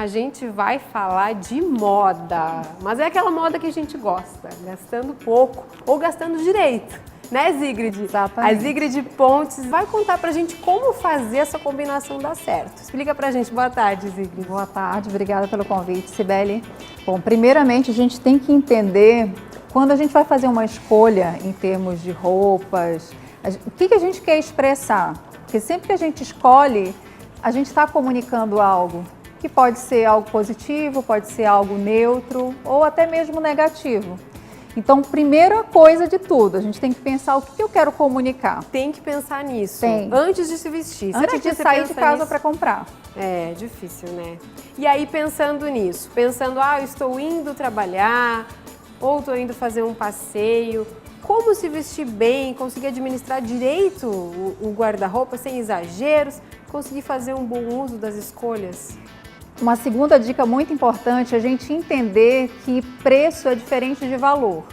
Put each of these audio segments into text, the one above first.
a gente vai falar de moda, mas é aquela moda que a gente gosta, gastando pouco ou gastando direito, né, Zigrid? Exatamente. A Zigrid Pontes vai contar pra gente como fazer essa combinação dar certo. Explica pra gente. Boa tarde, Zigrid. Boa tarde, obrigada pelo convite, Cibele. Bom, primeiramente a gente tem que entender, quando a gente vai fazer uma escolha em termos de roupas, o que a gente quer expressar? Porque sempre que a gente escolhe, a gente está comunicando algo, que pode ser algo positivo, pode ser algo neutro ou até mesmo negativo. Então, primeira coisa de tudo, a gente tem que pensar o que eu quero comunicar. Tem que pensar nisso, Tem. antes de se vestir. Antes de sair de casa para comprar. É difícil, né? E aí, pensando nisso, eu estou indo trabalhar ou estou indo fazer um passeio, como se vestir bem, conseguir administrar direito o guarda-roupa sem exageros, conseguir fazer um bom uso das escolhas? Uma segunda dica muito importante é a gente entender que preço é diferente de valor.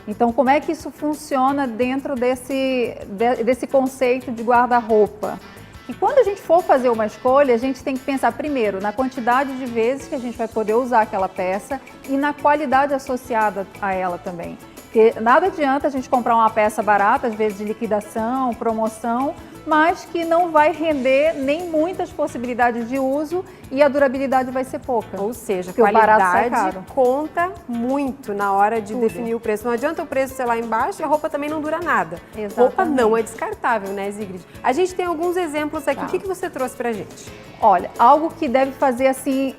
Então, como é que isso funciona dentro desse conceito de guarda-roupa? E quando a gente for fazer uma escolha, a gente tem que pensar primeiro na quantidade de vezes que a gente vai poder usar aquela peça e na qualidade associada a ela também. Porque nada adianta a gente comprar uma peça barata, às vezes de liquidação, promoção, mas que não vai render nem muitas possibilidades de uso e a durabilidade vai ser pouca. Ou seja, porque qualidade conta muito na hora de definir o preço. Não adianta o preço ser lá embaixo e a roupa também não dura nada. Exatamente. Roupa não é descartável, né, Zigrid? A gente tem alguns exemplos aqui. Tá. O que você trouxe pra gente? Olha, algo que deve fazer assim,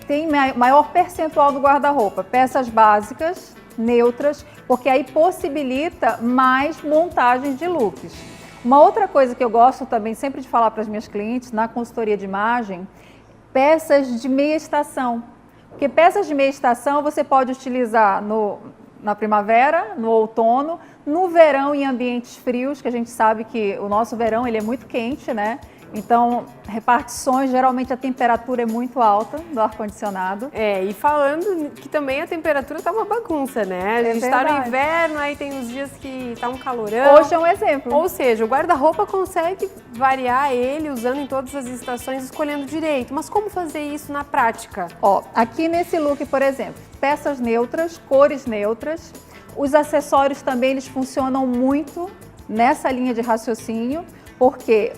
tem maior percentual do guarda-roupa, peças básicas, neutras, porque aí possibilita mais montagens de looks. Uma outra coisa que eu gosto também sempre de falar para as minhas clientes na consultoria de imagem, peças de meia estação. Porque peças de meia estação você pode utilizar na primavera, no outono, no verão em ambientes frios, que a gente sabe que o nosso verão ele é muito quente, né? Então, repartições, geralmente a temperatura é muito alta do ar-condicionado. E falando que também a temperatura tá uma bagunça, né? A gente tá no inverno, aí tem uns dias que tá um calorão. Hoje é um exemplo. Ou seja, o guarda-roupa consegue variar ele usando em todas as estações, escolhendo direito. Mas como fazer isso na prática? Ó, aqui nesse look, por exemplo, peças neutras, cores neutras. Os acessórios também eles funcionam muito nessa linha de raciocínio. Porque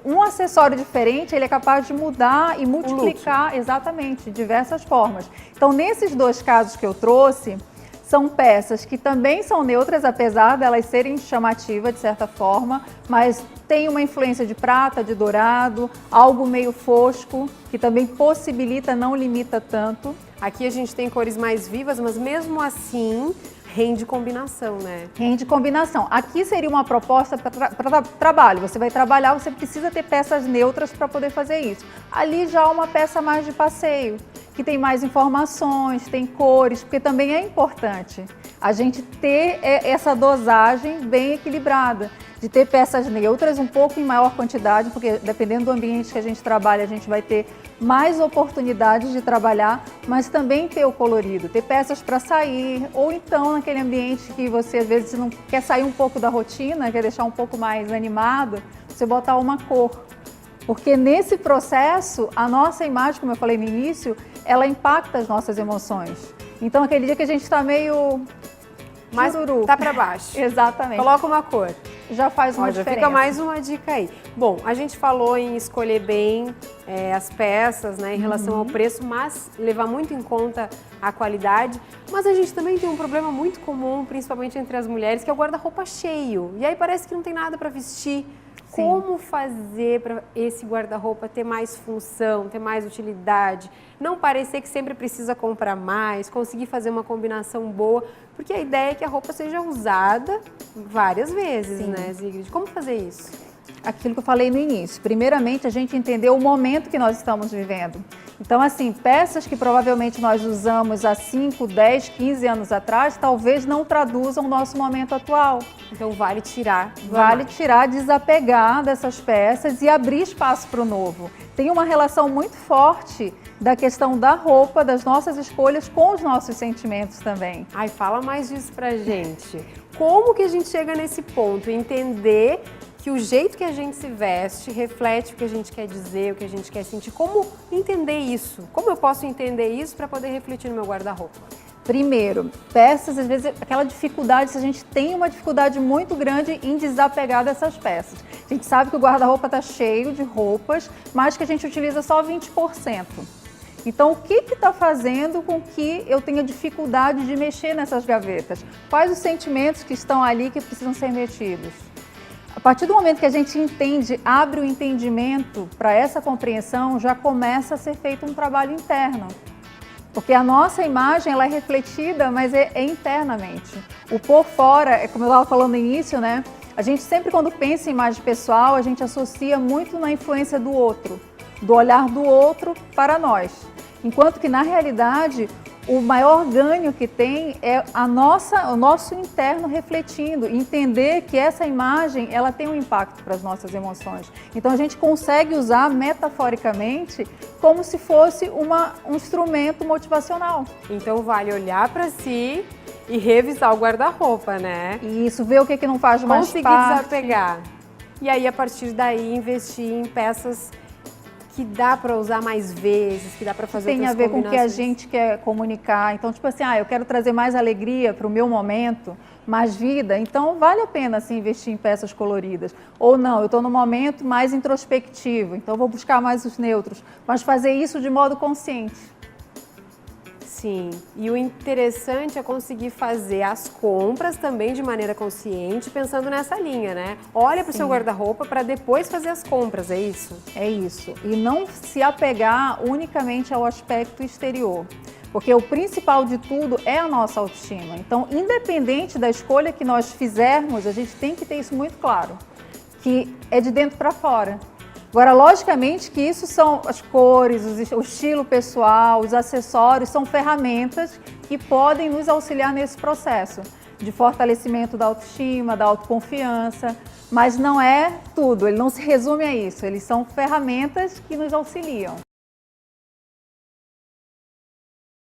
um acessório diferente, ele é capaz de mudar e multiplicar exatamente de diversas formas. Então, nesses dois casos que eu trouxe, são peças que também são neutras, apesar delas serem chamativas de certa forma, mas tem uma influência de prata, de dourado, algo meio fosco, que também possibilita, não limita tanto. Aqui a gente tem cores mais vivas, mas mesmo assim rende combinação, né? Rende combinação. Aqui seria uma proposta para trabalho. Você vai trabalhar, você precisa ter peças neutras para poder fazer isso. Ali já uma peça mais de passeio, que tem mais informações, tem cores, porque também é importante a gente ter essa dosagem bem equilibrada, de ter peças neutras um pouco em maior quantidade, porque dependendo do ambiente que a gente trabalha, a gente vai ter mais oportunidades de trabalhar, mas também ter o colorido, ter peças para sair, ou então naquele ambiente que você às vezes não quer sair um pouco da rotina, quer deixar um pouco mais animado, você botar uma cor. Porque nesse processo, a nossa imagem, como eu falei no início, ela impacta as nossas emoções. Então aquele dia que a gente está meio mas tá para baixo. Exatamente. Coloca uma cor. Já faz uma diferença. Fica mais uma dica aí. Bom, a gente falou em escolher bem as peças, né, em relação ao preço, mas levar muito em conta a qualidade. Mas a gente também tem um problema muito comum, principalmente entre as mulheres, que é o guarda-roupa cheio. E aí parece que não tem nada para vestir. Sim. Como fazer para esse guarda-roupa ter mais função, ter mais utilidade, não parecer que sempre precisa comprar mais, conseguir fazer uma combinação boa, porque a ideia é que a roupa seja usada várias vezes, sim, né, Zigrid? Como fazer isso? Aquilo que eu falei no início. Primeiramente, a gente entender o momento que nós estamos vivendo. Então, assim, peças que provavelmente nós usamos há 5, 10, 15 anos atrás, talvez não traduzam o nosso momento atual. Então, vale tirar. Vale tirar, desapegar dessas peças e abrir espaço para o novo. Tem uma relação muito forte da questão da roupa, das nossas escolhas com os nossos sentimentos também. Ai, fala mais disso pra gente. Como que a gente chega nesse ponto? Entender que o jeito que a gente se veste reflete o que a gente quer dizer, o que a gente quer sentir. Como entender isso? Como eu posso entender isso para poder refletir no meu guarda-roupa? Primeiro, peças, às vezes, aquela dificuldade, se a gente tem uma dificuldade muito grande em desapegar dessas peças. A gente sabe que o guarda-roupa está cheio de roupas, mas que a gente utiliza só 20%. Então, o que está fazendo com que eu tenha dificuldade de mexer nessas gavetas? Quais os sentimentos que estão ali que precisam ser mexidos? A partir do momento que a gente entende, abre o entendimento para essa compreensão, já começa a ser feito um trabalho interno. Porque a nossa imagem ela é refletida, mas é internamente. O por fora, é como eu estava falando no início, né? A gente sempre quando pensa em imagem pessoal, a gente associa muito na influência do outro, do olhar do outro para nós. Enquanto que na realidade, o maior ganho que tem é o nosso interno refletindo, entender que essa imagem ela tem um impacto para as nossas emoções. Então a gente consegue usar metaforicamente como se fosse um instrumento motivacional. Então vale olhar para si e revisar o guarda-roupa, né? E isso, ver o que não faz mais conseguir parte. desapegar. E aí a partir daí investir em peças que dá para usar mais vezes, que dá para fazer outras combinações. Tem a ver com o que a gente quer comunicar. Então, tipo assim, eu quero trazer mais alegria para o meu momento, mais vida, então vale a pena assim, investir em peças coloridas. Ou não, eu estou num momento mais introspectivo, então vou buscar mais os neutros, mas fazer isso de modo consciente. Sim, e o interessante é conseguir fazer as compras também de maneira consciente, pensando nessa linha, né? Olha para o seu guarda-roupa para depois fazer as compras, é isso? É isso, e não se apegar unicamente ao aspecto exterior, porque o principal de tudo é a nossa autoestima. Então, independente da escolha que nós fizermos, a gente tem que ter isso muito claro, que é de dentro para fora. Agora, logicamente que isso são as cores, o estilo pessoal, os acessórios, são ferramentas que podem nos auxiliar nesse processo de fortalecimento da autoestima, da autoconfiança, mas não é tudo, ele não se resume a isso, eles são ferramentas que nos auxiliam.